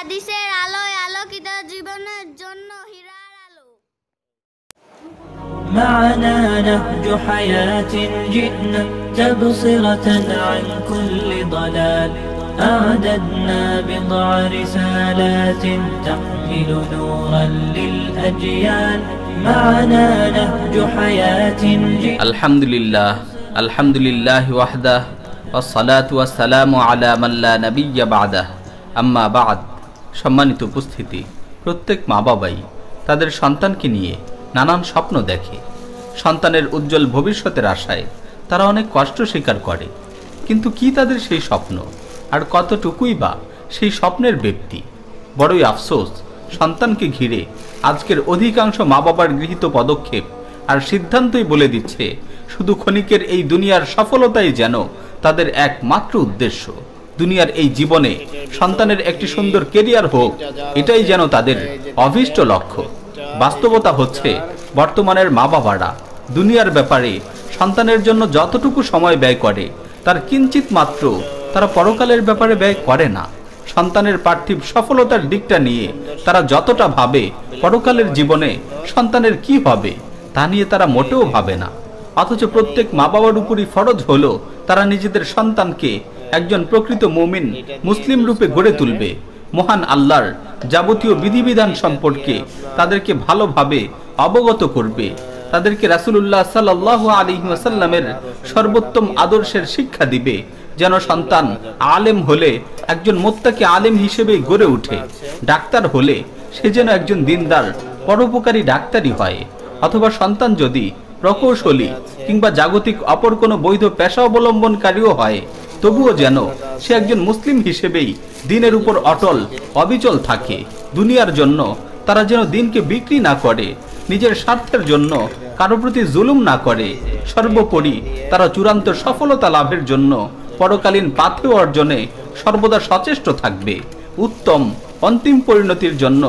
হাদিসের আলোয় আলোকিত জীবনের জন্য হীরার আলো। معنا نهج حياة جئنا تبصرة عن كل ضلال أعددنا بضع رسالات تحمل نورا للأجيال معنا نهج حياة جئنا الحمد لله وحده والصلاة والسلام على من لا نبي بعده আম্মা বাদ। সম্মানিত উপস্থিতি, প্রত্যেক মা বাবাই তাদের সন্তানকে নিয়ে নানান স্বপ্ন দেখে। সন্তানের উজ্জ্বল ভবিষ্যতের আশায় তারা অনেক কষ্ট স্বীকার করে, কিন্তু কি তাদের সেই স্বপ্ন, আর কতটুকুই বা সেই স্বপ্নের ব্যক্তি? বড়ই আফসোস, সন্তানকে ঘিরে আজকের অধিকাংশ মা বাবার গৃহীত পদক্ষেপ আর সিদ্ধান্তই বলে দিচ্ছে শুধু ক্ষণিকের এই দুনিয়ার সফলতাই যেন তাদের একমাত্র উদ্দেশ্য। দুনিয়ার এই জীবনে সন্তানের একটি সুন্দর কেরিয়ার হোক, এটাই যেন তাদের অভীষ্ট লক্ষ্য। বাস্তবতা হচ্ছে, বর্তমানের মা বাবারা দুনিয়ার ব্যাপারে সন্তানের জন্য যতটুকু সময় ব্যয় করে তার কিঞ্চিত মাত্র তারা পরকালের ব্যাপারে ব্যয় করে না। সন্তানের পার্থিব সফলতার দিকটা নিয়ে তারা যতটা ভাবে পরকালের জীবনে সন্তানের কি হবে তা নিয়ে তারা মোটেও ভাবে না। অথচ প্রত্যেক মা বাবার উপরই ফরজ হলো তারা নিজেদের সন্তানকে একজন প্রকৃত মুমিন মুসলিম রূপে গড়ে তুলবে। মহান আল্লাহর যাবতীয় বিধিবিধান সম্পর্কে তাদেরকে ভালোভাবে অবগত করবে, তাদেরকে রাসূলুল্লাহ সাল্লাল্লাহু আলাইহি ওয়াসাল্লামের সর্বোত্তম আদর্শের শিক্ষা দিবে, যেন সন্তান আলেম হলে একজন মুত্তাকি আলেম হিসেবে গড়ে ওঠে, ডাক্তার হলে সে যেন একজন দিনদার পরোপকারী ডাক্তারই হয়, অথবা সন্তান যদি প্রকৌশলী কিংবা জাগতিক অপর কোনো বৈধ পেশা অবলম্বনকারীও হয়, তবুও যেন সে একজন মুসলিম হিসেবেই দিনের উপর অটল অবিচল থাকে। দুনিয়ার জন্য তারা যেন দিনকে বিক্রি না করে, নিজের স্বার্থের জন্য কারো প্রতি জুলুম না করে। সর্বোপরি তারা চূড়ান্ত সফলতা লাভের জন্য পরকালীন পাথেয় অর্জনে সর্বদা সচেষ্ট থাকবে, উত্তম অন্তিম পরিণতির জন্য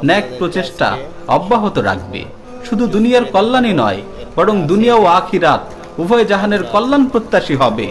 ন্যাক প্রচেষ্টা অব্যাহত রাখবে। শুধু দুনিয়ার কল্যাণই নয়, বরং দুনিয়া ও আখিরাত উভয় জাহানের কল্যাণ প্রত্যাশী হবে।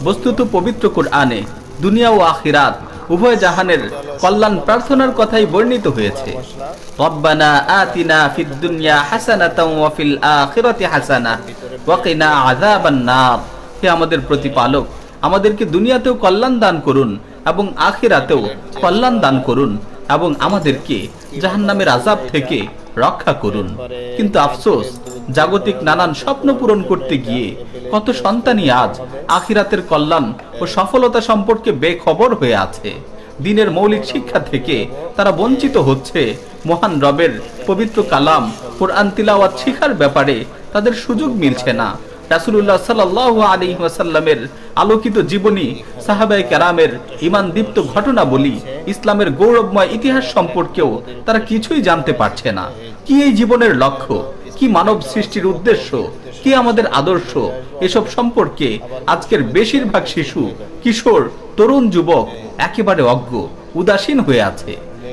বস্তুত পবিত্র কুরআনে দুনিয়া ও আখিরাত উভয় জাহানের কল্যাণ প্রার্থনার কথাই বর্ণিত হয়েছে। রব্বানা আতিনা ফিদ দুনিয়া হাসানাতাও ওয়া ফিল আখিরাতি হাসানাহ ওয়া কিনা আযাবান নার। হে আমাদের প্রতিপালক, আমাদেরকে দুনিয়াতেও কল্যাণ দান করুন এবং আখিরাতেও কল্যাণ দান করুন, এবং আমাদেরকে জাহান্নামের আযাব থেকে রক্ষা করুন। কিন্তু আফসোস, জাগতিক নানান স্বপ্ন পূরণ করতে গিয়ে কত সন্তানই আজ আখিরাতের কল্যাণ ও সফলতা সম্পর্কে বেখবর হয়ে আছে। দিনের মৌলিক শিক্ষা থেকে তারা বঞ্চিত হচ্ছে। মহান রবের পবিত্র কালাম কুরআন তিলাওয়াত শিখার ব্যাপারে তাদের সুযোগ মিলছে না। রাসূলুল্লাহ সাল্লাল্লাহু আলাইহি ওয়াসাল্লামের আলোকিত জীবনী, সাহাবায়ে কেরামের ঈমান দীপ্ত ঘটনাবলী, ইসলামের গৌরবময় ইতিহাস সম্পর্কেও তারা কিছুই জানতে পারছে না। কি এই জীবনের লক্ষ্য, কি মানব সৃষ্টির উদ্দেশ্য, কি আমাদের আদর্শ, এসব সম্পর্কে আজকের বেশিরভাগ শিশু, কিশোর, তরুণ যুবক একেবারে অজ্ঞ, উদাসীন হয়ে আছে।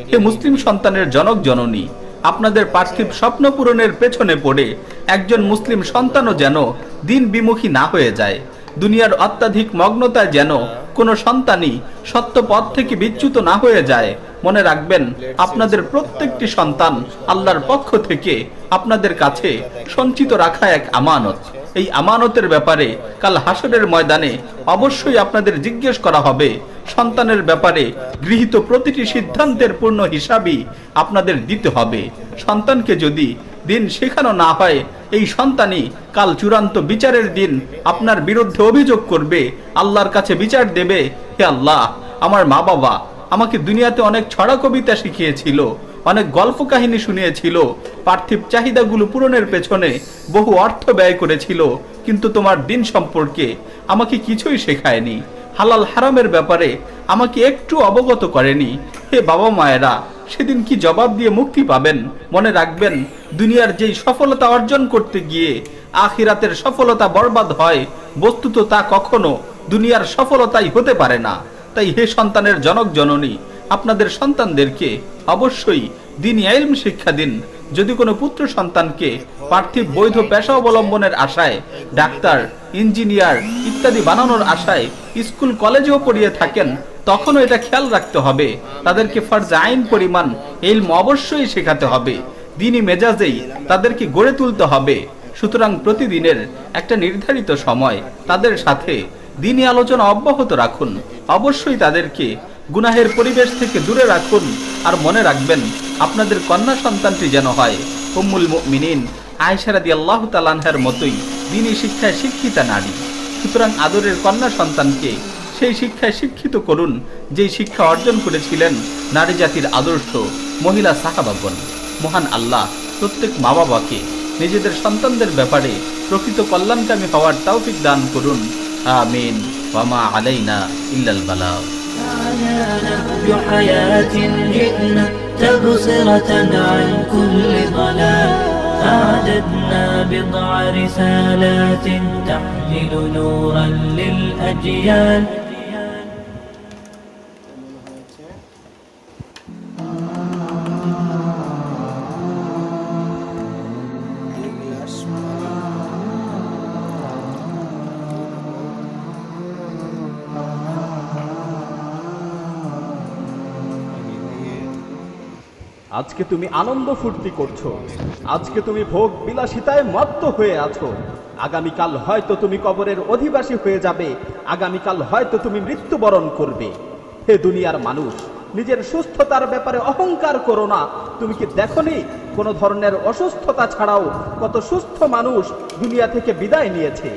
হে মুসলিম সন্তানের জনক জননী, আপনাদের পার্থিব স্বপ্ন পূরণের পেছনে পড়ে একজন মুসলিম সন্তানও যেন দিন বিমুখী না হয়ে যায়। দুনিয়ার অত্যাধিক মগ্নতায় যেন কোনো সন্তানই সত্য পথ থেকে বিচ্যুত না হয়ে যায়। মনে রাখবেন, আপনাদের প্রত্যেকটি সন্তান আল্লাহর পক্ষ থেকে আপনাদের কাছে সঞ্চিত রাখা এক আমানত। এই আমানতের ব্যাপারে কাল হাসরের ময়দানে অবশ্যই আপনাদের জিজ্ঞেস করা হবে। সন্তানের ব্যাপারে গৃহীত প্রতিটি সিদ্ধান্তের পূর্ণ হিসাবই আপনাদের দিতে হবে। সন্তানকে যদি দিন শেখানো না হয়, এই সন্তানই কাল চূড়ান্ত বিচারের দিন আপনার বিরুদ্ধে অভিযোগ করবে, আল্লাহর কাছে বিচার দেবে, হে আল্লাহ, আমার মা বাবা আমাকে দুনিয়াতে অনেক ছড়া কবিতা শিখিয়েছিল, অনেক গল্প কাহিনী শুনিয়েছিল, পার্থিব চাহিদাগুলো পূরণের পেছনে বহু অর্থ ব্যয় করেছিল, কিন্তু তোমার দিন সম্পর্কে আমাকে কিছুই শেখায়নি, হালাল হারামের ব্যাপারে আমাকে একটু অবগত করেনি। হে বাবা মায়েরা, সেদিন কি জবাব দিয়ে মুক্তি পাবেন? মনে রাখবেন, দুনিয়ার যেই সফলতা অর্জন করতে গিয়ে আখিরাতের সফলতা বরবাদ হয়, বস্তুত তা কখনো দুনিয়ার সফলতাই হতে পারে না। তাই হে সন্তানের জনক জননী, আপনাদের সন্তানদেরকে অবশ্যই দ্বীনি ইলম শিক্ষা দিন। যদি কোনো পুত্র সন্তানকে পার্থিব বৈধ পেশা অবলম্বনের আশায় ডাক্তার, ইঞ্জিনিয়ার ইত্যাদি বানানোর আশায় স্কুল কলেজেও পড়িয়ে থাকেন, তখনও এটা খেয়াল রাখতে হবে, তাদেরকে ফরজ আইন পরিমাণ ইলম অবশ্যই শেখাতে হবে, দ্বীনি মেজাজেই তাদেরকে গড়ে তুলতে হবে। সুতরাং প্রতিদিনের একটা নির্ধারিত সময় তাদের সাথে দ্বীনি আলোচনা অব্যাহত রাখুন। অবশ্যই তাদেরকে গুনাহের পরিবেশ থেকে দূরে রাখুন। আর মনে রাখবেন, আপনাদের কন্যা সন্তানটি যেন হয় উম্মুল মুমিনিন আয়েশা রাদিয়াল্লাহু তাআলা আনহার মতোই দ্বীনি শিক্ষায় শিক্ষিতা নারী। সুতরাং আদরের কন্যা সন্তানকে সেই শিক্ষায় শিক্ষিত করুন, যেই শিক্ষা অর্জন করেছিলেন নারী জাতির আদর্শ মহিলা সাহাবাগণ। মহান আল্লাহ প্রত্যেক মা বাবাকে নিজেদের সন্তানদের ব্যাপারে প্রকৃত কল্যাণকামী হওয়ার তৌফিক দান করুন। আমিন। ওয়া মা আলাইনা ইল্লাল বালাগ। نهج حياة جئنا تبصرة عن كل ضلال أعددنا بضع رسالات تحمل نورا للأجيال আজকে তুমি আনন্দ ফুর্তি করছো, আজকে তুমি ভোগ বিলাসিতায় মত্ত হয়ে আছো। আগামীকাল হয়তো তুমি কবরের অধিবাসী হয়ে যাবে, আগামীকাল হয়তো তুমি মৃত্যুবরণ করবে। হে দুনিয়ার মানুষ, নিজের সুস্থতার ব্যাপারে অহংকার করো না। তুমি কি দেখোনি কোনো ধরনের অসুস্থতা ছাড়াও কত সুস্থ মানুষ দুনিয়া থেকে বিদায় নিয়েছে?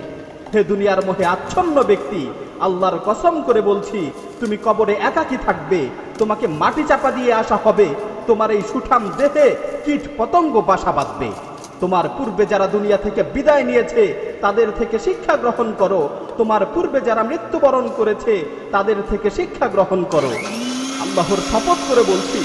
হে দুনিয়ার মোহে আচ্ছন্ন ব্যক্তি, আল্লাহর কসম করে বলছি, তুমি কবরে একাকী থাকবে, তোমাকে মাটি চাপা দিয়ে আসা হবে, তোমার এই সুঠাম দেহে কীট পতঙ্গ বাসা বাঁধবে। তোমার পূর্বে যারা দুনিয়া থেকে বিদায় নিয়েছে তাদের থেকে শিক্ষা গ্রহণ করো, তোমার পূর্বে যারা মৃত্যুবরণ করেছে তাদের থেকে শিক্ষা গ্রহণ করো। আল্লাহর শপথ করে বলছি,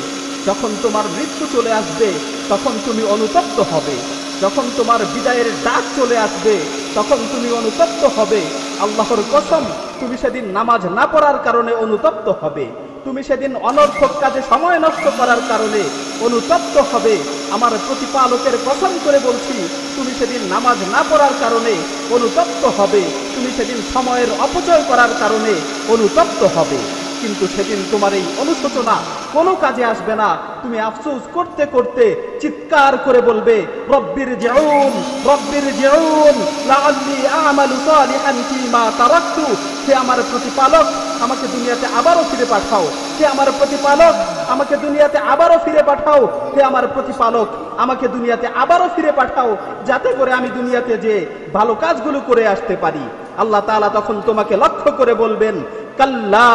যখন তোমার মৃত্যু চলে আসবে তখন তুমি অনুতপ্ত হবে, যখন তোমার বিদায়ের ডাক চলে আসবে তখন তুমি অনুতপ্ত হবে। আল্লাহর কসম, তুমি সেদিন নামাজ না পড়ার কারণে অনুতপ্ত হবে, তুমি সেদিন অনর্থক কাজে সময় নষ্ট করার কারণে অনুতপ্ত হবে। আমার প্রতিপালকের কসম করে বলছি, তুমি সেদিন নামাজ না পড়ার কারণে অনুতপ্ত হবে, তুমি সেদিন সময়ের অপচয় করার কারণে অনুতপ্ত হবে। কিন্তু সেদিন তোমার এই অনুশোচনা কোনো কাজে আসবে না। তুমি আফসোস করতে করতে চিৎকার করে বলবে, রব্বির জিউন, রব্বির জিউন লাআল্লি আমালু সালিহান ফীমা তারাকতু। হে আমার প্রতিপালক, আমাকে দুনিয়াতে আবারও ফিরে পাঠাও। হে আমার প্রতিপালক, আমাকে দুনিয়াতে আবারও ফিরে পাঠাও। হে আমার প্রতিপালক, আমাকে দুনিয়াতে আবারও ফিরে পাঠাও, যাতে করে আমি দুনিয়াতে যে ভালো কাজগুলো করে আসতে পারি। আল্লাহ তাআলা তখন তোমাকে লক্ষ্য করে বলবেন, কাল্লা,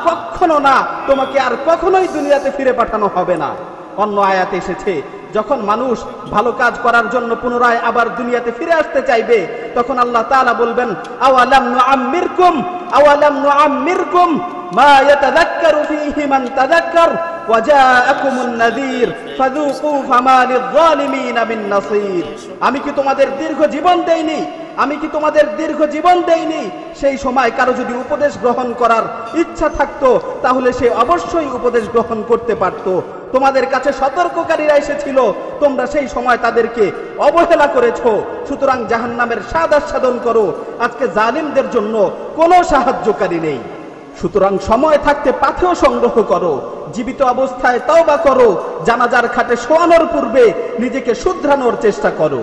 কখনো না, তোমাকে আর কখনোই দুনিয়াতে ফিরে পাঠানো হবে না। অন্য আয়াতে এসেছে, যখন মানুষ ভালো কাজ করার জন্য পুনরায় আবার দুনিয়াতে ফিরে আসতে চাইবে তখন আল্লাহ তাআলা বলবেন, আওয়ালাম নুআম্মিরকুম, আওয়ালাম নুআম্মিরকুম মা ইয়াতাযাক্কারু ফীহি মান তাযাক্কার ওয়া জাআকুমুন নাযীর ফাযুকু ফামা লিয-যালিমিনা মিন নাসীর। আমি কি তোমাদের দীর্ঘ জীবন দেইনি? আমি কি তোমাদের দীর্ঘ জীবন দেইনি? সেই সময় কারো যদি উপদেশ গ্রহণ করার ইচ্ছা থাকতো তাহলে সে অবশ্যই উপদেশ গ্রহণ করতে পারত। তোমাদের কাছে সতর্ককারীরা এসেছিল, তোমরা সেই সময় তাদেরকে অবহেলা করেছো। সুতরাং জাহান্নামের স্বাদ আস্বাদন করো। আজকে জালিমদের জন্য কোনো সাহায্যকারী নেই। সুতরাং সময় থাকতে পাথেয় সংগ্রহ করো, জীবিত অবস্থায় তওবা করো, জানাজার খাটে শোয়ানোর পূর্বে নিজেকে শুধরানোর চেষ্টা করো।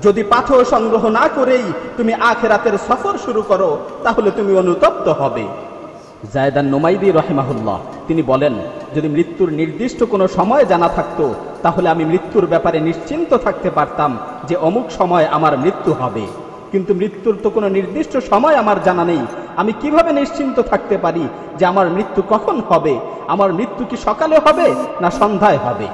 যদি পাথেয় সংগ্রহ না করেই তুমি আখিরাতের সফর শুরু করো তাহলে তুমি অনুতপ্ত হবে। জায়দান নুমাইদি রাহিমাহুল্লাহ তিনি বলেন, যদি মৃত্যুর নির্দিষ্ট কোনো সময় জানা থাকতো তাহলে আমি মৃত্যুর ব্যাপারে নিশ্চিন্ত থাকতে পারতাম যে অমুক সময় আমার মৃত্যু হবে। কিন্তু মৃত্যুর তো কোনো নির্দিষ্ট সময় আমার জানা নেই। আমি কিভাবে নিশ্চিন্ত থাকতে পারি যে আমার মৃত্যু কখন হবে? আমার মৃত্যু কি সকালে হবে না সন্ধ্যায় হবে?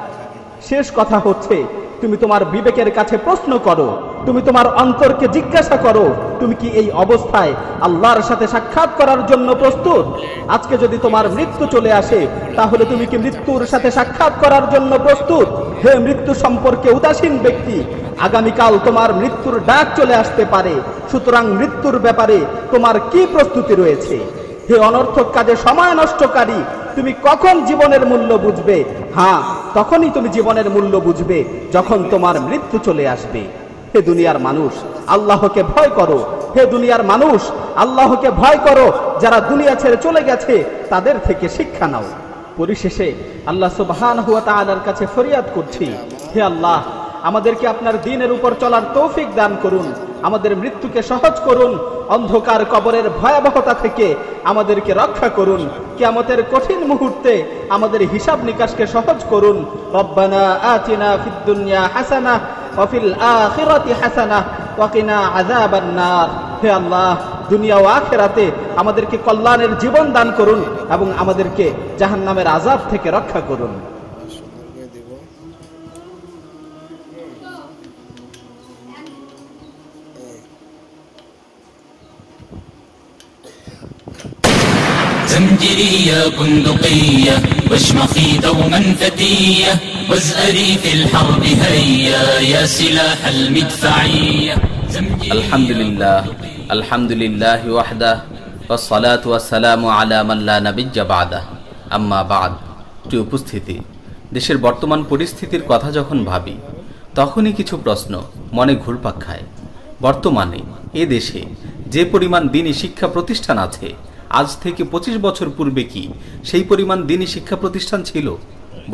শেষ কথা হচ্ছে, তুমি তোমার বিবেকের কাছে প্রশ্ন করো, তুমি তোমার অন্তরকে জিজ্ঞাসা করো, তুমি কি এই অবস্থায় আল্লাহর সাথে সাক্ষাৎ করার জন্য প্রস্তুত? আজকে যদি তোমার মৃত্যু চলে আসে তাহলে তুমি কি মৃত্যুর সাথে সাক্ষাৎ করার জন্য প্রস্তুত? হে মৃত্যু সম্পর্কে উদাসীন ব্যক্তি, আগামীকাল তোমার মৃত্যুর ডাক চলে আসতে পারে। সুতরাং মৃত্যুর ব্যাপারে তোমার কি প্রস্তুতি রয়েছে? হে অনর্থক কাজে সময় নষ্টকারী, তুমি কখন জীবনের মূল্য বুঝবে? হ্যাঁ, তখনই তুমি জীবনের মূল্য বুঝবে যখন তোমার মৃত্যু চলে আসবে। হে দুনিয়ার মানুষ, আল্লাহকে ভয় করো, হে দুনিয়ার মানুষ, আল্লাহকে ভয় করো, যারা দুনিয়া ছেড়ে চলে গেছে তাদের থেকে শিক্ষা নাও। পরিশেষে আল্লাহ সুবহানাহু ওয়া তাআলার কাছে ফরিয়াদ করছি, হে আল্লাহ, আমাদেরকে আপনার দ্বীনের উপর চলার তৌফিক দান করুন, আমাদের মৃত্যুকে সহজ করুন, অন্ধকার কবরের ভয়াবহতা থেকে আমাদেরকে রক্ষা করুন, কিয়ামতের কঠিন মুহূর্তে আমাদের হিসাব নিকাশকে সহজ করুন। রব্বানা আতিনা ফিদ দুনিয়া হাসানাহ ওয়া ফিল আখিরাতি হাসানাহ ওয়া কিনা আযাবান নার। হে আল্লাহ, দুনিয়া ও আখিরাতে আমাদেরকে কল্যাণের জীবন দান করুন এবং আমাদেরকে জাহান্নামের আযাব থেকে রক্ষা করুন। زمجرية بندقية واشمخي دوما فتية وازأري في الحرب هيا يا سلاح المدفعية আলহামদুলিল্লাহ আলহামদুলিল্লাহ ওয়াহদাহ ওয়াসসালাতু ওয়াসসালামু আলা মান লা নাবিয়্যা বা'দাহ আম্মা বা'দ। প্রিয় উপস্থিতি, দেশের বর্তমান পরিস্থিতির কথা যখন ভাবি তখনই কিছু প্রশ্ন মনে ঘুরপাক খায়। বর্তমানে এ দেশে যে পরিমাণ দ্বীনি শিক্ষা প্রতিষ্ঠান আছে, আজ থেকে 25 বছর পূর্বে কি সেই পরিমাণ দ্বীনি শিক্ষা প্রতিষ্ঠান ছিল?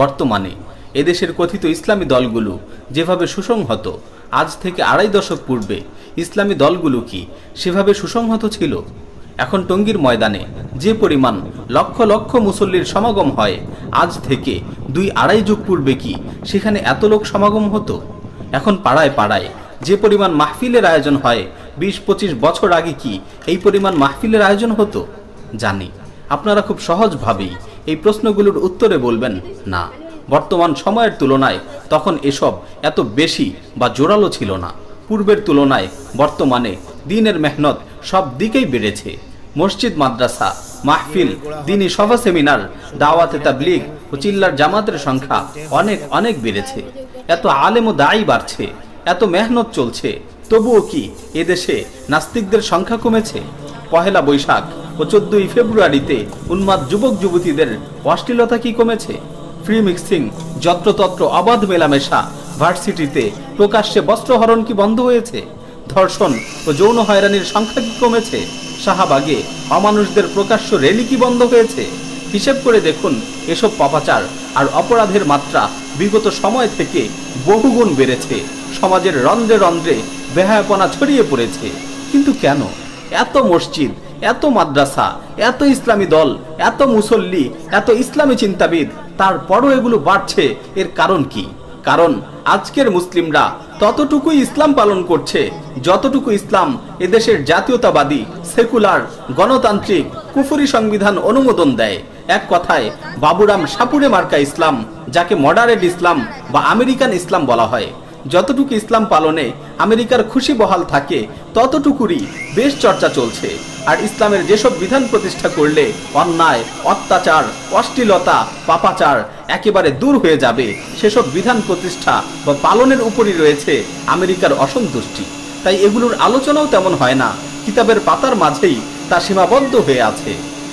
বর্তমানে এদেশের কথিত ইসলামী দলগুলো যেভাবে সুসংহত, আজ থেকে 2.5 দশক পূর্বে ইসলামী দলগুলো কি সেভাবে সুসংহত ছিল? এখন টঙ্গীর ময়দানে যে পরিমাণ লক্ষ লক্ষ মুসল্লির সমাগম হয়, আজ থেকে 2-2.5 যুগ পূর্বে কি সেখানে এত লোক সমাগম হতো? এখন পাড়ায় পাড়ায় যে পরিমাণ মাহফিলের আয়োজন হয়, 20-25 বছর আগে কি এই পরিমাণ মাহফিলের আয়োজন হতো? জানি আপনারা খুব সহজভাবেই এই প্রশ্নগুলোর উত্তরে বলবেন না, বর্তমান সময়ের তুলনায় তখন এসব এত বেশি বা জোরালো ছিল না। পূর্বের তুলনায় বর্তমানে দ্বীনের মেহনত সব দিকেই বেড়েছে। মসজিদ, মাদ্রাসা, মাহফিল, দ্বীনি সভা, সেমিনার, দাওয়াতে তাবলীগ ও চিল্লার জামাতের সংখ্যা অনেক অনেক বেড়েছে। এত আলেম ও দায়ী বাড়ছে, এত মেহনত চলছে, তবুও কি এদেশে নাস্তিকদের সংখ্যা কমেছে? পহেলা বৈশাখ ও 14ই ফেব্রুয়ারিতে উন্মাদ যুবক যুবতীদের অশ্লীলতা কি কমেছে? ফ্রি মিক্সিং, যত্রতত্র অবাধ মেলামেশা, ভার্সিটিতে প্রকাশ্যে বস্ত্রহরণ কি বন্ধ হয়েছে? ধর্ষণ ও যৌন হয়রানির সংখ্যা কি কমেছে? শাহবাগে অমানুষদের প্রকাশ্য র্যালি কি বন্ধ হয়েছে? হিসেব করে দেখুন, এসব পাপাচার আর অপরাধের মাত্রা বিগত সময় থেকে বহুগুণ বেড়েছে। সমাজের রন্ধ্রে রন্ধ্রে বেহায়াপনা ছড়িয়ে পড়েছে। কিন্তু কেন? এত মসজিদ, এত মাদ্রাসা, এত ইসলামী দল, এত মুসল্লি, এত ইসলামী চিন্তাবিদ, তারপরও এগুলো বাড়ছে। এর কারণ কি? কারণ আজকের মুসলিমরা ততটুকুই ইসলাম পালন করছে যতটুকু ইসলাম এদেশের জাতীয়তাবাদী, সেকুলার, গণতান্ত্রিক, কুফরি সংবিধান অনুমোদন দেয়। এক কথায় বাবুরাম সাপুড়ে মার্কা ইসলাম, যাকে মডারেট ইসলাম বা আমেরিকান ইসলাম বলা হয়। যতটুকু ইসলাম পালনে আমেরিকার খুশি বহাল থাকে, ততটুকুরই বেশ চর্চা চলছে। আর ইসলামের যেসব বিধান প্রতিষ্ঠা করলে অন্যায়, অত্যাচার, অশ্লীলতা, পাপাচার একেবারে দূর হয়ে যাবে, সেসব বিধান প্রতিষ্ঠা বা পালনের উপরই রয়েছে আমেরিকার অসন্তুষ্টি। তাই এগুলোর আলোচনাও তেমন হয় না, কিতাবের পাতার মাঝেই তা সীমাবদ্ধ হয়ে আছে।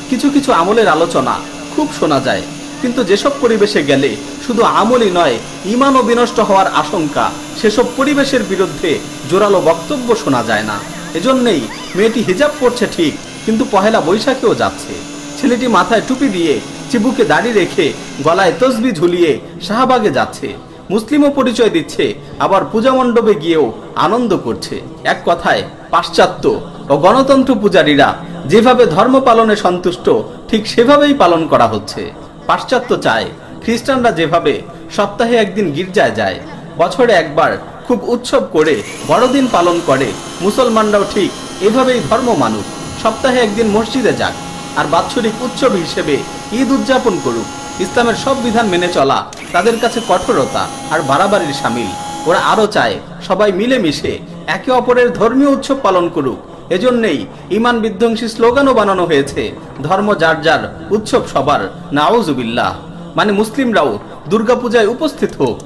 কিছু কিছু আমলের আলোচনা খুব শোনা যায়, কিন্তু যেসব পরিবেশে গেলে শুধু আমলই নয়, ঈমানও বিনষ্ট হওয়ার আশঙ্কা, সেসব পরিবেশের বিরুদ্ধে জোরালো বক্তব্য শোনা যায় না। এজন্যই মেয়েটি হিজাব পরছে ঠিক, কিন্তু পহেলা বৈশাখেও যাচ্ছে। ছেলেটি মাথায় টুপি দিয়ে, চিবুকে দাড়ি রেখে, গলায় তসবি ঝুলিয়ে শাহবাগে যাচ্ছে। মুসলিমও পরিচয় দিচ্ছে, আবার পূজা মণ্ডপে গিয়েও আনন্দ করছে। এক কথায় পাশ্চাত্য ও গণতন্ত্র পূজারীরা যেভাবে ধর্ম পালনে সন্তুষ্ট, ঠিক সেভাবেই পালন করা হচ্ছে। পাশ্চাত্য চায় খ্রিস্টানরা যেভাবে সপ্তাহে একদিন গির্জায় যায়, বছরে একবার খুব উৎসব করে বড়দিন পালন করে, মুসলমানরাও ঠিক এভাবেই ধর্ম মানুষ, সপ্তাহে একদিন মসজিদে যাক আর বাৎসরিক উৎসব হিসেবে ঈদ উদযাপন করুক। ইসলামের সব বিধান মেনে চলা তাদের কাছে কঠোরতা আর বাড়াবাড়ির শামিল। ওরা আরো চায় সবাই মিলেমিশে একে অপরের ধর্মীয় উৎসব পালন করুক। এজন্যই ঈমান বিধ্বংসী স্লোগানও বানানো হয়েছে, ধর্ম যার যার, উৎসব সবার, নাউজুবিল্লাহ। মানে মুসলিমরাও দুর্গাপূজায় উপস্থিত হোক।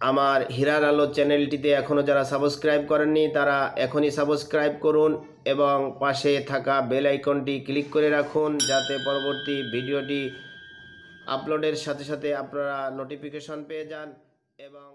আমার হীরার আলো চ্যানেলটিতে এখনও যারা সাবস্ক্রাইব করেননি তারা এখনই সাবস্ক্রাইব করুন এবং পাশে থাকা বেল আইকনটি ক্লিক করে রাখুন, যাতে পরবর্তী ভিডিওটি আপলোডের সাথে সাথে আপনারা নোটিফিকেশন পেয়ে যান। এবং